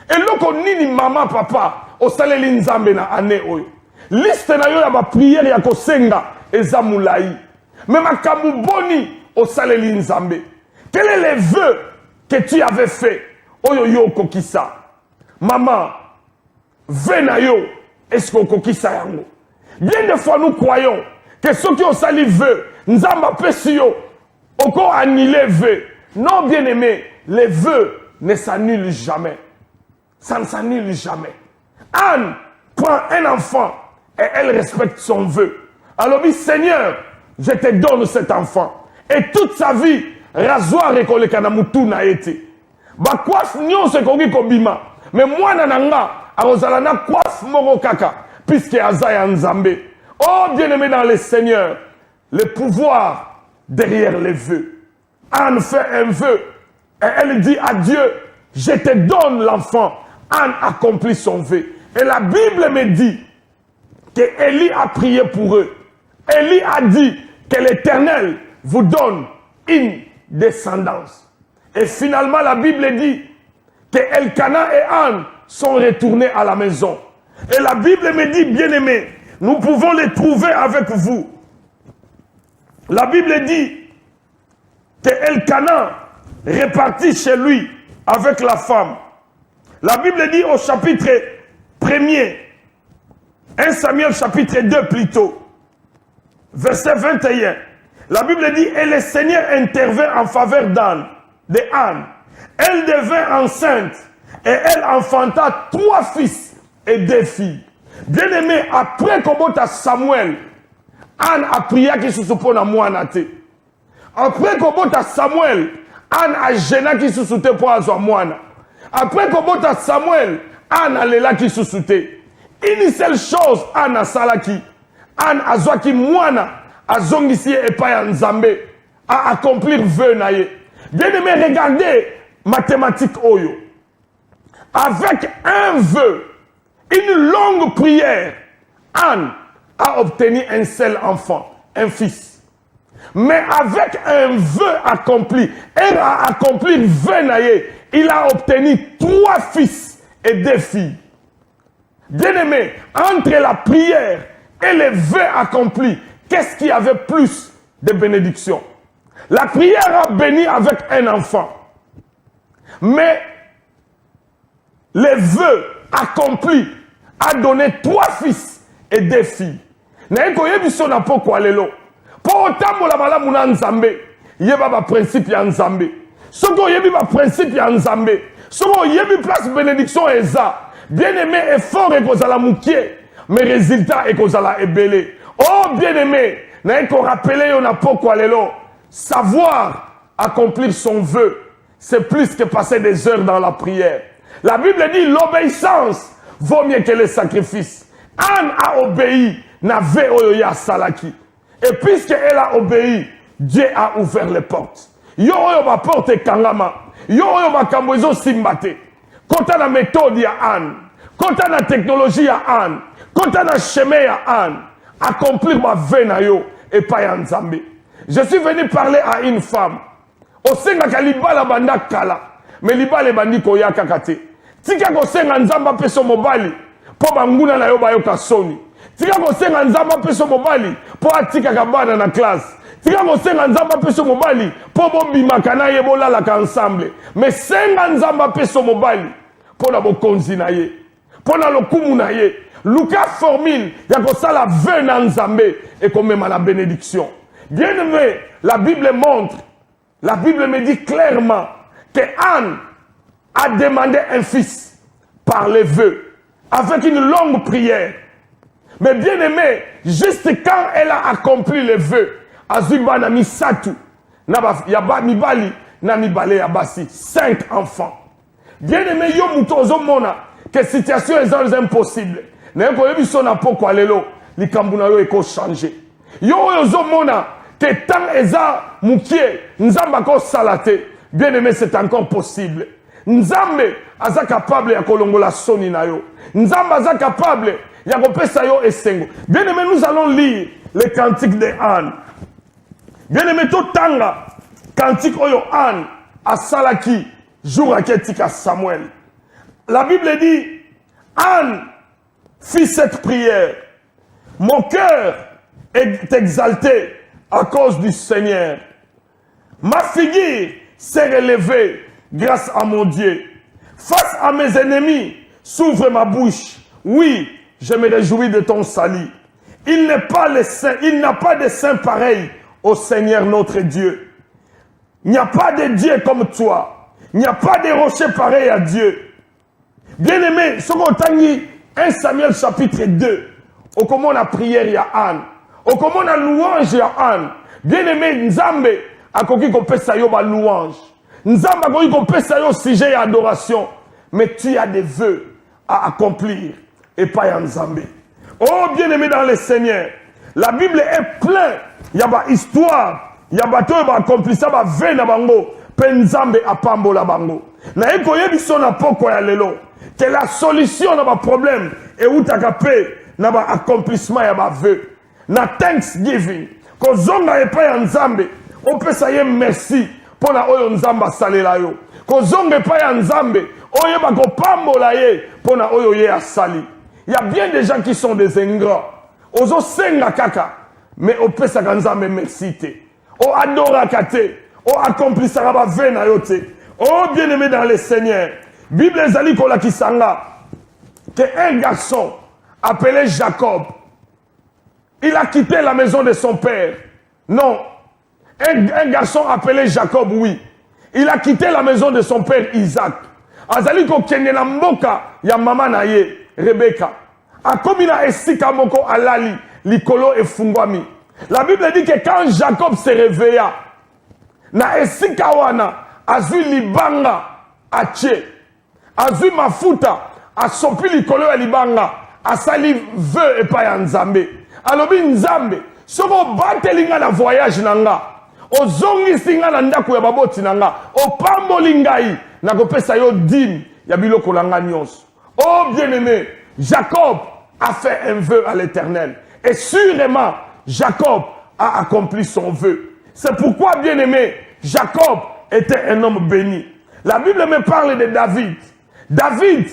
A: Et loko nini maman papa o saleli Nzambe na année oyo. Liste na yo ya ba prière ya kosenga eza mulai. Mais makambo boni o saleli Nzambe. Quel est le vœu que tu avais fait? Oyo yo kokisa. Maman, vœu na yo, est-ce qu'on kokisa yango? Bien des fois nous croyons que ceux qui ont sali vœu, Nzamba pesio, encore annulé vœu. Non, bien aimé, les vœux ne s'annulent jamais. Ça ne s'annule jamais. Anne prend un enfant et elle respecte son vœu. Alors dit, Seigneur, je te donne cet enfant. Et toute sa vie, rasoir et koleka na mutu na été. Ba coiffe nyon se kongi kobima. Mais moi nananga, arozala na coiffe moro kaka, puisque Azaya Nzambe. Oh, bien-aimé dans le Seigneur, le pouvoir derrière les vœux. Anne fait un vœu et elle dit à Dieu, je te donne l'enfant. Anne accomplit son vœu. Et la Bible me dit que Élie a prié pour eux. Élie a dit que l'Éternel vous donne une descendance. Et finalement, la Bible dit que Elkana et Anne sont retournés à la maison. Et la Bible me dit, bien-aimé, nous pouvons les trouver avec vous. La Bible dit que Elkana repartit chez lui avec la femme. La Bible dit au chapitre 1er, 1 Samuel chapitre 2 plutôt, verset 21. La Bible dit, et le Seigneur intervint en faveur d'Anne, de Anne. Elle devint enceinte et elle enfanta 3 fils et 2 filles. Bien aimé, après Kobota Samuel, Anne a prié qui se soupone à Moanate. Après Kobota Samuel, Anne a gêné qui se soute pour Azo Moana. Après Kobota Samuel, Anne a lela qui se soute. Une seule chose, Anne a salaki. Anne a zoaki Moana, a zongisi et pas Nzambe, a accomplir vœu naye. Bien aimé, regardez mathématiques Oyo. Avec un vœu, une longue prière, Anne a obtenu un seul enfant, un fils. Mais avec un vœu accompli, elle a accompli le vœu naye, il a obtenu 3 fils et 2 filles. Bien aimé, entre la prière et les vœux accomplis, qu'est-ce qui avait plus de bénédiction? La prière a béni avec un enfant. Mais les vœux accomplis a donné 3 fils et 2 filles. Naeko yebiso na poko alelo. Po otambola malamu na Nzambe, yeba ba principe ya Nzambe. Soko yebi ba principe ya Nzambe. Soko yebi place bénédiction eza. Bien aimé, effort et kozala moukier, mais résultat et kozala ebele. Oh bien aimé, naeko rappeler yo na poko alelo. Savoir accomplir son vœu, c'est plus que passer des heures dans la prière. La Bible dit l'obéissance vaut mieux que les sacrifices. Anne a obéi, n'avait oyoya salaki. Et puisqu'elle a obéi, Dieu a ouvert les portes. Yo oyo ba porte kangama, yo oyo ba kambozo simbate. Quant à la méthode ya Anne, quant à la technologie ya Anne, quant à la chemin ya Anne, accomplir ma vœu na yo et pas ya Nzambe. Je suis venu parler à une femme. Au senga libala banda kala, mais libala bandi koya kakate. Tika ko senga Nzamba peso mobali, po banguna na yo ba yo kasoni. Tika ko senga Nzamba peso mobali, po atika kabana na classe. Tika ko senga Nzamba peso mobali, po bombi makana ye bolala ka ensemble. Mais senga Nzamba peso mobali, po na bokonzi na ye, po na lokumu na ye. Luka formule ya ko sala vœu na Nzambe et ko mema la bénédiction. Bien aimé, la Bible montre, la Bible me dit clairement que Anne a demandé un fils par les vœux, avec une longue prière. Mais bien aimé, juste quand elle a accompli les vœux, Azuba na misatu, yaba mibali, na mibale yabasi, 5 enfants. Bien aimé, yo mutozo mona, que situation est impossible. N'est-ce pas que son apoko alelo, li kambuna yo eko changer. Yo yozo mona, que tant eza mukie, nzamba ko salate. Bien aimé, c'est encore possible. Nzambe aza capable ya kolongola soni na yo. Nzamba aza capable ya kopesa yo esengo. Bien aimé, nous allons lire le cantique de Anne. Bien aimé, tout tanga cantique oyo Anne a salaki jour à ketika Samuel. La Bible dit Anne fit cette prière. Mon cœur est exalté à cause du Seigneur. Ma figure s'est relevée grâce à mon Dieu. Face à mes ennemis, s'ouvre ma bouche. Oui, je me réjouis de ton salut. Il n'a pas de saint pareil au Seigneur notre Dieu. Il n'y a pas de Dieu comme toi. Il n'y a pas de rocher pareil à Dieu. Bien-aimé, ce qu'on t'a dit, 1 Samuel chapitre 2, au comment la prière il y a Anne, au comment la louange il y a Anne. Bien-aimé, Nzambe a koki ko pesa yo ba louange. Nzambe a koki ko pesa yo sujet et adoration. Mais tu as des vœux à accomplir et pas à Nzambe. Oh, bien-aimé dans le Seigneur, la Bible est pleine. Il y a une histoire. Il y a bato ba accompli ça ba ve na bango. Pe Nzambe apambola bango. Na eko yebi so na poko ya lelo. Que la solution na ba problème et où ta kapé na ba accomplissement ya ba vœu. Na thanksgiving. Ko zonga e pa ya Nzambe. On peut ça y merci pour na oyo Nzamba salela yo. Ko zonga e pa ya Nzambe. Oye ba ko pambola ye pour na oyo ye asali. Il y a bien des gens qui sont des ingrats. Ozo senga kaka. Mais on peut ça Nzambe merci te. O adora kate. O accomplissera ba vena yote. Oh bien-aimé dans le Seigneur. Bible ezali kola kisanga. Que un garçon appelé Jacob, il a quitté la maison de son père. Non. Un garçon appelé Jacob, oui. Il a quitté la maison de son père Isaac. Azali ko kende na mboka ya mama na ye, Rebecca. Akomi na esika moko alali, likolo efungwami. La Bible dit que quand Jacob se réveilla, na esika wana, azui libanga ache, azui mafuta, asopi likolo ya libanga, asali vœu epa ya Nzambe. Alobi Nzambe, soko batelinga na voyage nanga, ozongisi nga na ndako ya baboti nanga, opamboli ngai, na kopesa yo dîme ya biloko langa nyonso. Oh bien-aimé, Jacob a fait un vœu à l'Éternel. Et sûrement, Jacob a accompli son vœu. C'est pourquoi, bien-aimé, Jacob était un homme béni. La Bible me parle de David. David,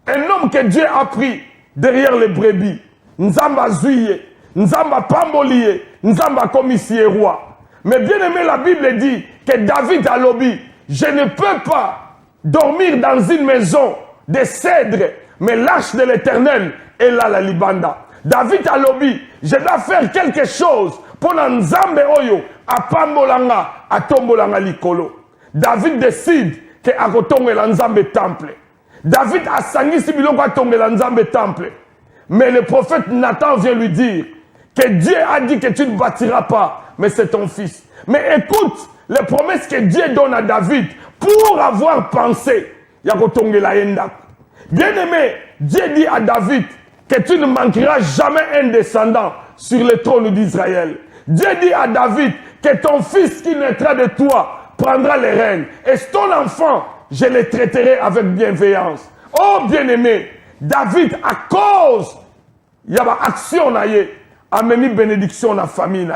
A: un homme que Dieu a pris derrière les brebis. Nzamba zuye, Nzamba pamboliye, Nzamba commissaire roi. Mais bien-aimé, la Bible dit que David a lobby. Je ne peux pas dormir dans une maison de cèdre, mais l'arche de l'Éternel est là, la Libanda. David a lobby. Je dois faire quelque chose pour Nzambe Oyo, à Pambolanga, à Tombolanga Likolo. David décide que à Kotonge Nzambe temple. David a sangisi biloko à Tonge Nzambe temple. Mais le prophète Nathan vient lui dire que Dieu a dit que tu ne bâtiras pas, mais c'est ton fils. Mais écoute les promesses que Dieu donne à David pour avoir pensé. Bien aimé, Dieu dit à David que tu ne manqueras jamais un descendant sur le trône d'Israël. Dieu dit à David que ton fils qui naîtra de toi prendra les rênes. Et ton enfant, je le traiterai avec bienveillance. Oh bien-aimé, David, à cause, il y a une action, a mené bénédiction dans la famille.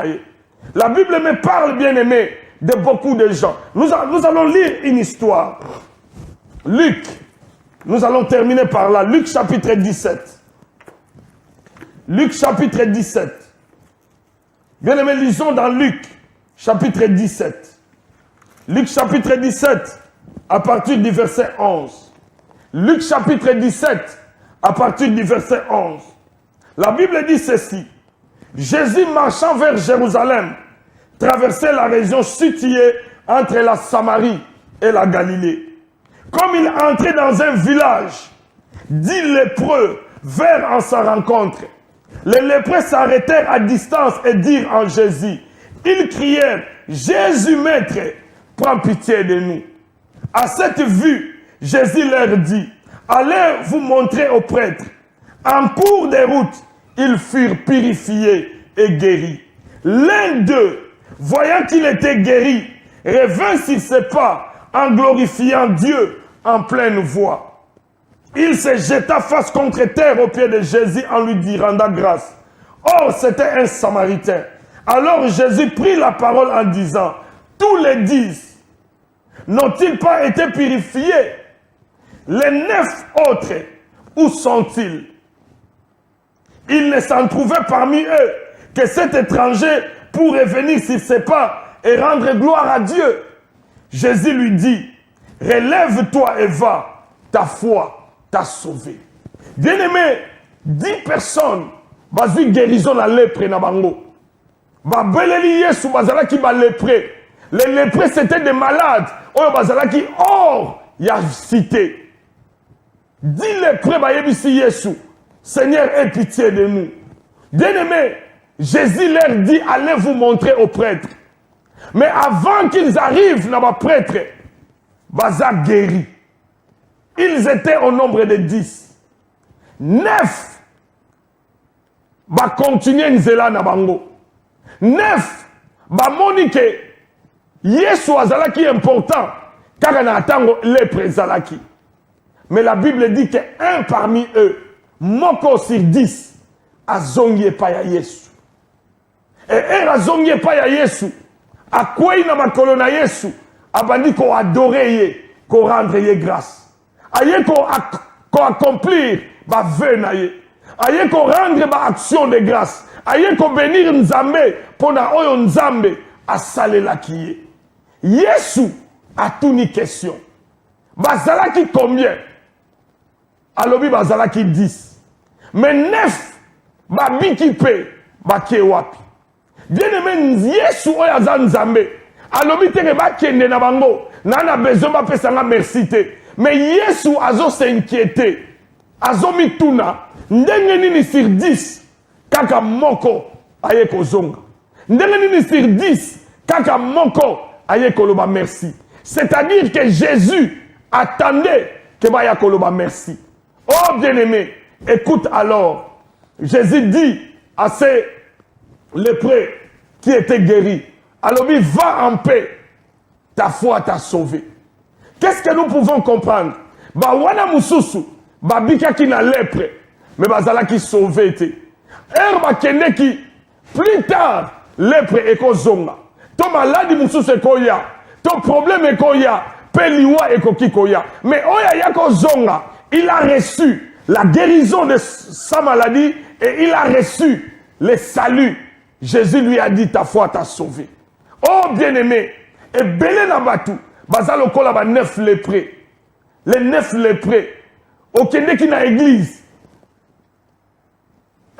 A: La Bible me parle, bien-aimé, de beaucoup de gens. Nous allons lire une histoire. Luc, nous allons terminer par là. Luc chapitre 17. Luc chapitre 17. Bien-aimé, lisons dans Luc chapitre 17. Luc chapitre 17, à partir du verset 11. Luc chapitre 17, à partir du verset 11. La Bible dit ceci. Jésus marchant vers Jérusalem, traversait la région située entre la Samarie et la Galilée. Comme il entrait dans un village, 10 lépreux vinrent en sa rencontre. Les lépreux s'arrêtèrent à distance et dirent en Jésus. Ils crièrent, Jésus maître, prends pitié de nous. À cette vue, Jésus leur dit, allez vous montrer aux prêtres. En cours de route, ils furent purifiés et guéris. L'un d'eux, voyant qu'il était guéri, revint sur ses pas en glorifiant Dieu en pleine voix. Il se jeta face contre terre aux pieds de Jésus en lui rendant grâce. Or, c'était un Samaritain. Alors Jésus prit la parole en disant, tous les 10 n'ont-ils pas été purifiés? Les 9 autres, où sont-ils? Il ne s'en trouvait parmi eux que cet étranger pour revenir sur ses pas et rendre gloire à Dieu. Jésus lui dit, relève-toi et va, ta foi t'a sauvé. Bien-aimé, 10 personnes, bazu guérison la lèpre na bango. Babeleli Yesu bazalaki ba lépré. Les léprés c'était des malades. Oyo bazalaki hors ya cité. 10 léprés ba yebisi Yesu. Seigneur, aie pitié de nous. Bien-aimé, Jésus leur dit, allez vous montrer aux prêtres. Mais avant qu'ils arrivent dans les prêtres, baza guéri. Ils étaient au nombre de 10. 9 va continuer nzela na bango. 9 va monique Yesu azalaki important car na atango lèpre zalaki. Mais la Bible dit que un parmi eux, moko sur 10, azongi pa ya Yesu. Et azongi pa ya Yesu, akwei na makolo na Yesu, abandi ko adorer ye, ko rendre ye grâce. Aye ko accomplir ba vœu na ye. Aye ko rendre ba action de grâce. Aye ko bénir Nzambe pona oyo Nzambe asalelaki ye. Yesu a tout ni question. Bazalaki combien? Alobi bazalaki 10. Mais 9 babiki pe bakie wapi. Bien-aimé, Yesu oyo aza Nzambe. Alobi teke bakende na bango. Nana besoin ba pesanga merci te. Mais Yesu azo s'inquiéter. Azo mituna. Ndenge nini sur 10 kaka moko aye kozonga. Ndenge nini sur 10 kaka moko aye koloba merci. C'est-à-dire que Jésus attendait que baya koloba merci. Oh bien-aimé, écoute alors. Jésus dit à ces lépreux qui étaient guéris, alors il va en paix, ta foi t'a sauvé. Qu'est-ce que nous pouvons comprendre? Ba wana mususu, ba bika ki na lèpre, mais bazala ki sauvé te. Ba kende ki, plus tard, lèpre eko zonga. Ton maladie mususu eko ya, ton problème eko ya, pe liwa eko kiko ya. Mais oya yako zonga, il a reçu la guérison de sa maladie et il a reçu le salut. Jésus lui a dit, ta foi t'a sauvé. Oh bien-aimé, et belé na batu, bazalo kola ba 9 lépreux. Les 9 lépreux, au kende ki na église.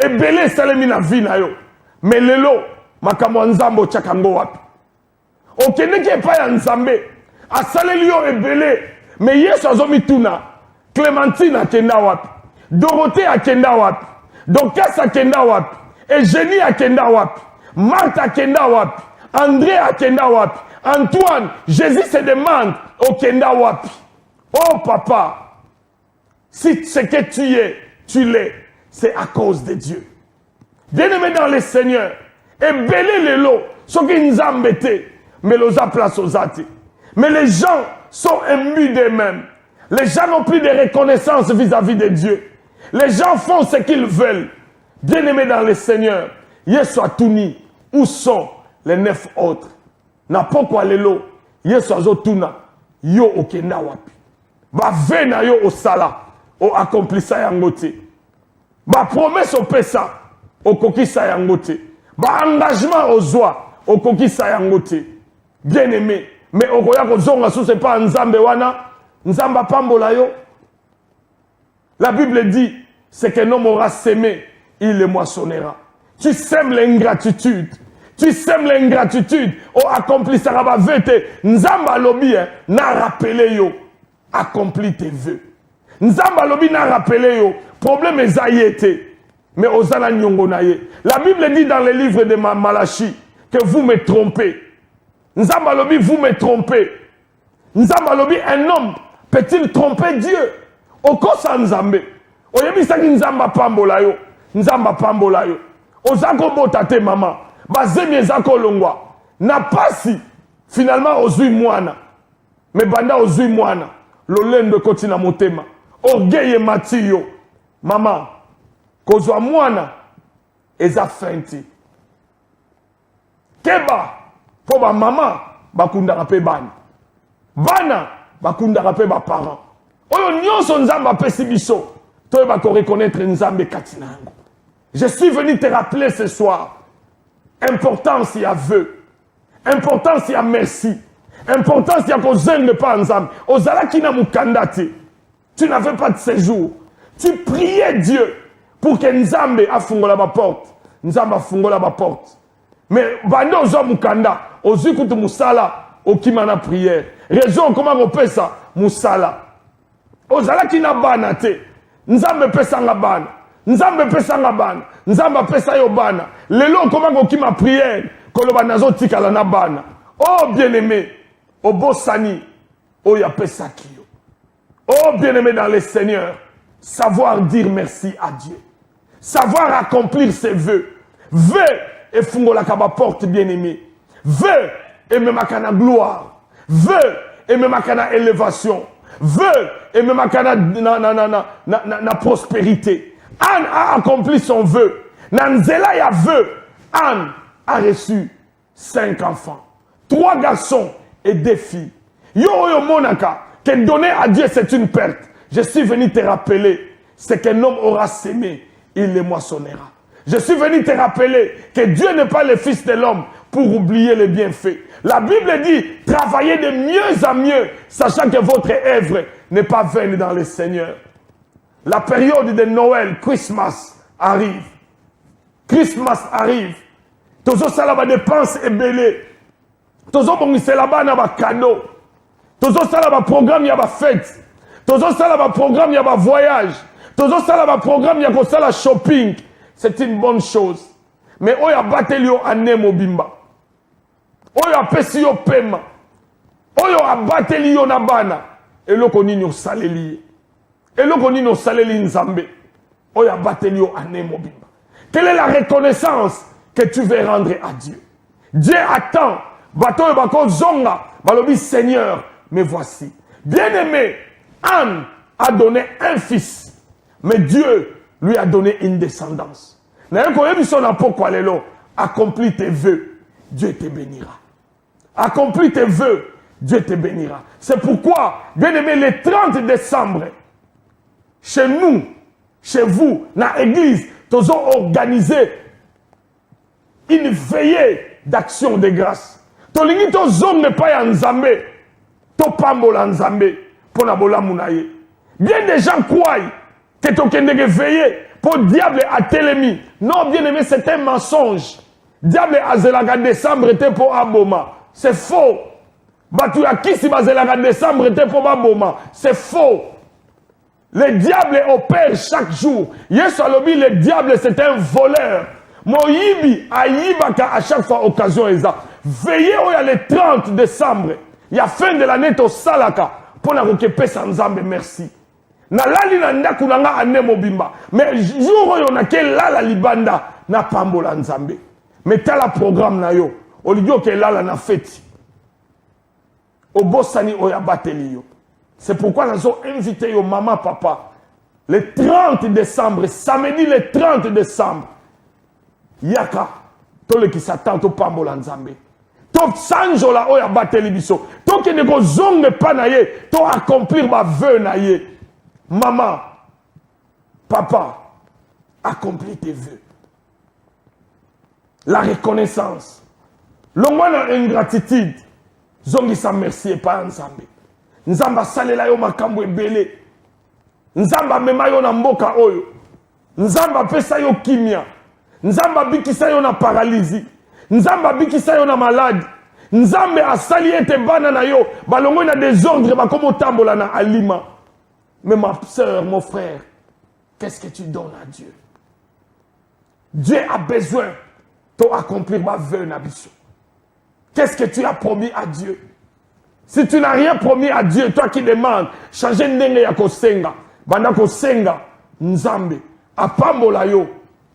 A: Et belé salemi na vie na yo. Mais lelo, makambo nzambo tchakango wapi. Au kende ki epa ya nzambe, asaleli yo e belé. Mais yesu azomi tuna, Clémentine akenda wapi. Dorothée akenda wapi. Dorcas akenda wapi. Eugénie akenda wapi. Marthe akenda wapi. André akenda wapi. Antoine, Jésus se demande okenda wapi. Oh papa, si ce que tu l'es, c'est à cause de Dieu. Bien-aimé dans le Seigneur, et belé les lots, ceux qui nous ont embêtés, mais los a place aux athées. Mais les gens sont émus d'eux-mêmes. Les gens n'ont plus de reconnaissance vis-à-vis de Dieu. Les gens font ce qu'ils veulent. Bien-aimés dans le Seigneur, Yesu atuni, où sont les 9 autres? Na poko alelo, Yesu azotuna, yo okenda wapi. Ba vena yo osala, o accomplissa yangote. Ba promesse o pesa, o kokisa yangote. Ba engagement o zwa, o kokisa yangote. Bien-aimé, mais okoya kozonga sous c'est pas nzambe wana, nzamba pambola yo. La Bible dit, c'est qu'un homme aura sémé, il le moissonnera. Tu sèmes l'ingratitude. Tu sèmes l'ingratitude. Oh, accompli ça va vete. Nzamba lobi, n'a rappelé yo. Accomplis tes vœux. Nzamba lobi n'a rappelé yo. Problème est zaïete. Mais osana nyongo naye. La Bible dit dans le livre de Malachi que vous me trompez. Nzamba lobi, vous me trompez. Nzamba lobi, un homme peut-il tromper Dieu? Okosa nzambe. Oyebisaki nzamba pambola yo. Nzamba pambola yo. Ozako botate mama. Bazemi ezako longwa. Na pasi. Finalement ozui mwana. Mais banda ozui mwana. Lolendo koti na motema. Orgueil mati yo. Mama. Kozwa mwana. Eza fenti. Keba. Po ba mama. Bakundaka pe bana. Bana. Bakundaka pe ba parents. Oyo nyonso nzamba pesi biso. Toi va te reconnaître nzambe katinango. Je suis venu te rappeler ce soir. Importance y a vœu. Importance y a merci. Importance y a qu'on zenge pas nzambe. Ozala kina mukandate. Tu n'avais pas de séjour. Tu priais Dieu pour que nzambe a fungola ma porte. Nzambe a fungola ma porte. Mais bando ozo mukanda. Ozu kutu musala. Okimana prière. Raison comment on peut ça? Musala. Ozala kina bana te. Nzambe pesa nga bana. Nzambe pesa nga bana. Nzambe pesa yo bana. Lelo comment on ma prière. Koloba nazo tikala na bana. Oh bien-aimé. Obosani. Oh ya pesa kiyo. Oh bien-aimé dans le Seigneur. Savoir dire merci à Dieu. Savoir accomplir ses vœux. Vœux et fungola kaba porte bien-aimé. Vœux et me makana gloire. Vœux et me makana élévation. Vœux et me makana na prospérité. Anne a accompli son vœu. Nanzela ya vœu. Anne a reçu 5 enfants. 3 garçons et 2 filles. Yo monaka, que donner à Dieu c'est une perte. Je suis venu te rappeler, ce qu'un homme aura sémé, il le moissonnera. Je suis venu te rappeler que Dieu n'est pas le fils de l'homme pour oublier les bienfaits. La Bible dit, travaillez de mieux en mieux, sachant que votre œuvre n'est pas vaine dans le Seigneur. La période de Noël, Christmas arrive. Christmas arrive. Tozo salaba dépense et belé. Tozo bongise là-bas na ba cadeau. Tozo salaba programme ya ba fête. Tozo salaba programme ya ba voyage. Tozo salaba programme ya ko sala shopping. C'est une bonne chose. Mais oya batelio ane mobimba. Oya pesi yo pema. Oyo abateli yo na bana. Eloko nini osaleli. Eloko nini osaleli nzambe. Oya abateli yo ane mobimba. Quelle est la reconnaissance que tu veux rendre à Dieu? Dieu attend. Bato bako zonga. Balobi Seigneur, me voici. Bien-aimé, Anne a donné un fils. Mais Dieu lui a donné une descendance. Accomplis tes vœux, Dieu te bénira. Accomplis tes vœux, Dieu te bénira. C'est pourquoi, bien aimé, le 30 décembre, chez nous, chez vous, dans l'église, nous avons organisé une veillée d'action de grâce. Tolingi to zonge pa ya nzambe, to pambola nzambe, pona bola munaye. Bien des gens croient que to kendeke veillé pour diable à télémi. Non, bien aimé, c'est un mensonge. Diable a zelaga décembre était pour aboma. C'est faux. Batu ya kisi ba zelaga décembre était pour aboma. C'est faux. Le diable opère chaque jour. Yesu alobi, le diable c'est un voleur. Moyibi aïbaka à chaque fois occasion eza. Veillez au le 30 décembre. Il y a fin de l'année to salaka pour na rokepe sanzambe merci. Na lali na ndaku nanga ane mobimba. Mais jour yo na ke lala libanda na pambola nzambe. Mais tala programme na yo. Olidio ke lala na fête. Obosani oya bateli yo. C'est pourquoi nous avons invité yo maman papa le 30 décembre, samedi le 30 décembre. Yaka to le ki satan to pambola nzambe. To sanjola oya bateli biso. To ke ne ko zonge pa na ye, to accomplir ba vœu na ye. Maman, papa, accomplis tes vœux. La reconnaissance. L'ongwana ingratitude. Zongi sa merci et pas nzambe. Nzamba salela yo makambo ebele. Nzamba mema yo na mboka oyo. Nzamba pesa yo kimia. Nzamba bikisa yo na paralysie. Nzamba bikisa yo na malade. Nzambe asali ete bana na yo. Balongo na désordre bakomo tambola na alima. Mais ma sœur, mon frère, qu'est-ce que tu donnes à Dieu? Dieu a besoin d'accomplir ma vœu, Nabiso. Qu'est-ce que tu as promis à Dieu? Si tu n'as rien promis à Dieu, toi qui demandes, changer ndenge ya kosenga, banda kosenga, nzambe, apambola yo,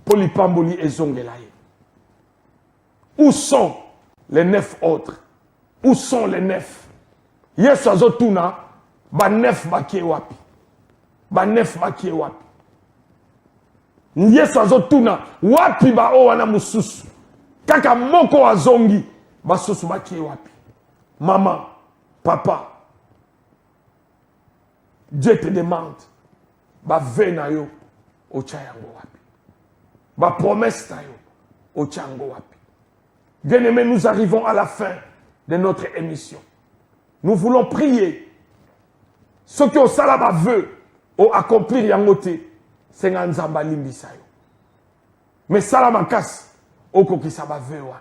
A: poli pamboli ezongela ye. Où sont les 9 autres? Où sont les 9? Yesu azotuna, ba 9 bakie wapi? Ba 9 bakie wapi? Yesu azotuna, wapi ba o wana mususu? Kaka moko azongi, ba susu bakie wapi? Maman, papa, Dieu te demande, ba vena yo, ocha yango wapi? Ba promesse ta yo, ocha yango wapi? Bien-aimés, nous arrivons à la fin de notre émission. Nous voulons prier. Ceux qui ont salaba veut, ont accompli yangote, c'est nzamba limbisa yo. Mais salama kas, au kokisa ba veut wana.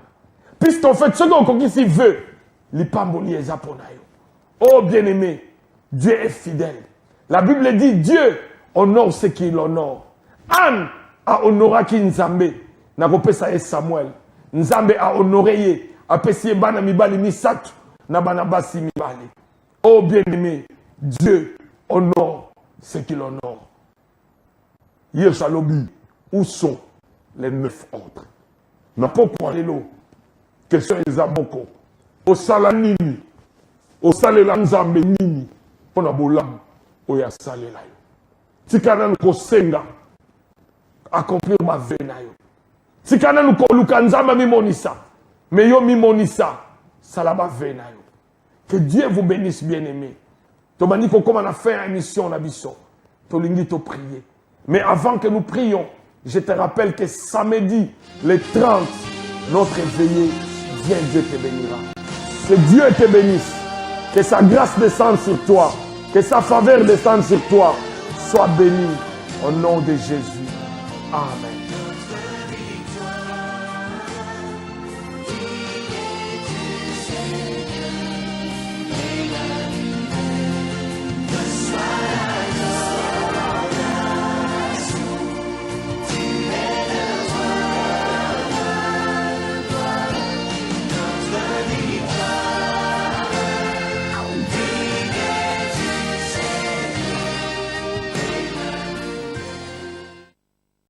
A: Puisqu'en fait, ceux qui ont kokisi veut, l'ipamboli est japona yo. Oh bien-aimé, Dieu est fidèle. La Bible dit, Dieu honore ce qu'il honore. Anne a honoré qui Nzambe, n'a pas ça Samuel. Nzambe a honoré ye, a pesi bana mibali misatu, na bana basi mibali. Oh bien-aimé, Dieu honore ce qu'il honore. Yeshalobi, où sont les 9 autres? Na pourquoi lelo? Question ezaboko. O sala nini? O salela Nzambe nini? Pona bolam, o ya salela yo. Tikana nkosenga, accomplir ma vena yo. Si kana nous koluka nzamba mimonisa, mais yo mimonisa, salaba vena yo. Que Dieu vous bénisse, bien-aimés. Tomani ko comme on a fait une émission la biso. Tolingi to prier. Mais avant que nous prions, je te rappelle que samedi, le 30, notre veillée, viens, Dieu te bénira. Que Dieu te bénisse. Que sa grâce descende sur toi. Que sa faveur descende sur toi. Sois béni au nom de Jésus. Amen.